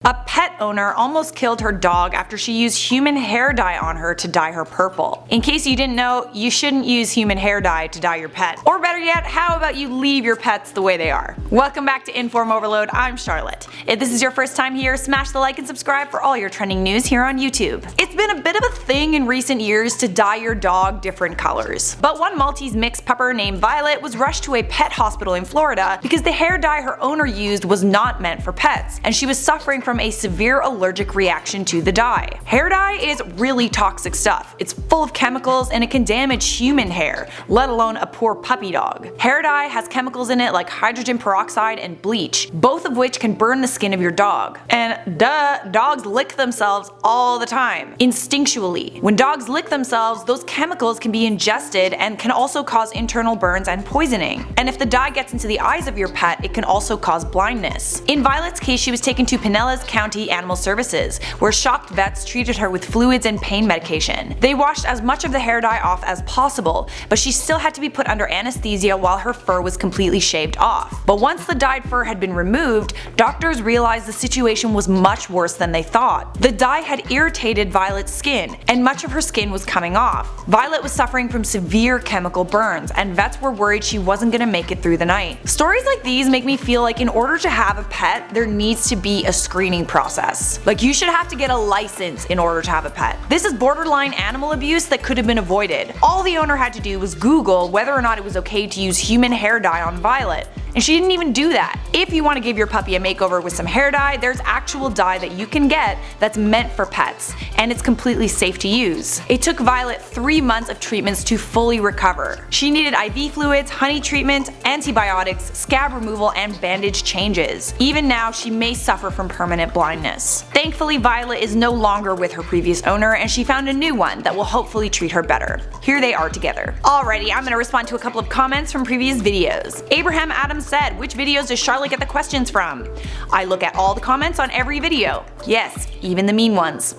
A pet owner almost killed her dog after she used human hair dye on her to dye her purple. In case you didn't know, you shouldn't use human hair dye to dye your pet. Or better yet, how about you leave your pets the way they are? Welcome back to InformOverload, I'm Charlotte. If this is your first time here, smash the like and subscribe for all your trending news here on YouTube. It's been a bit of a thing in recent years to dye your dog different colors. But one Maltese mixed pupper named Violet was rushed to a pet hospital in Florida because the hair dye her owner used was not meant for pets, and she was suffering from a severe allergic reaction to the dye. Hair dye is really toxic stuff. It's full of chemicals and it can damage human hair, let alone a poor puppy dog. Hair dye has chemicals in it like hydrogen peroxide and bleach, both of which can burn the skin of your dog. And duh, dogs lick themselves all the time, instinctually. When dogs lick themselves, those chemicals can be ingested and can also cause internal burns and poisoning. And if the dye gets into the eyes of your pet, it can also cause blindness. In Violet's case, she was taken to Pinellas County Animal Services, where shocked vets treated her with fluids and pain medication. They washed as much of the hair dye off as possible, but she still had to be put under anesthesia while her fur was completely shaved off. But once the dyed fur had been removed, doctors realized the situation was much worse than they thought. The dye had irritated Violet's skin, and much of her skin was coming off. Violet was suffering from severe chemical burns, and vets were worried she wasn't gonna make it through the night. Stories like these make me feel like in order to have a pet, there needs to be a screening process. Like, you should have to get a license in order to have a pet. This is borderline animal abuse that could have been avoided. All the owner had to do was Google whether or not it was okay to use human hair dye on Violet. And she didn't even do that. If you want to give your puppy a makeover with some hair dye, there's actual dye that you can get that's meant for pets, and it's completely safe to use. It took Violet 3 months of treatments to fully recover. She needed IV fluids, honey treatment, antibiotics, scab removal, and bandage changes. Even now, she may suffer from permanent blindness. Thankfully, Violet is no longer with her previous owner, and she found a new one that will hopefully treat her better. Here they are together. Alrighty, I'm gonna respond to a couple of comments from previous videos. Abraham Adams said, which videos does Charlotte get the questions from? I look at all the comments on every video. Yes, even the mean ones.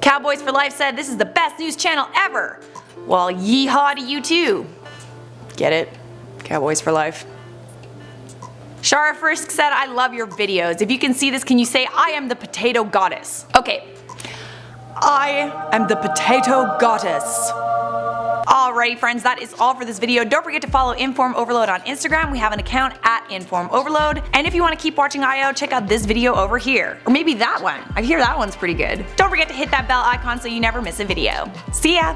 Cowboys for Life said, this is the best news channel ever. Well, yeehaw to you too. Get it? Cowboys for Life. Shara Frisk said, I love your videos. If you can see this, can you say, I am the potato goddess? Okay. I am the potato goddess. Alrighty friends, that is all for this video. Don't forget to follow InformOverload on Instagram. We have an account at InformOverload. And if you want to keep watching IO, check out this video over here. Or maybe that one. I hear that one's pretty good. Don't forget to hit that bell icon so you never miss a video. See ya!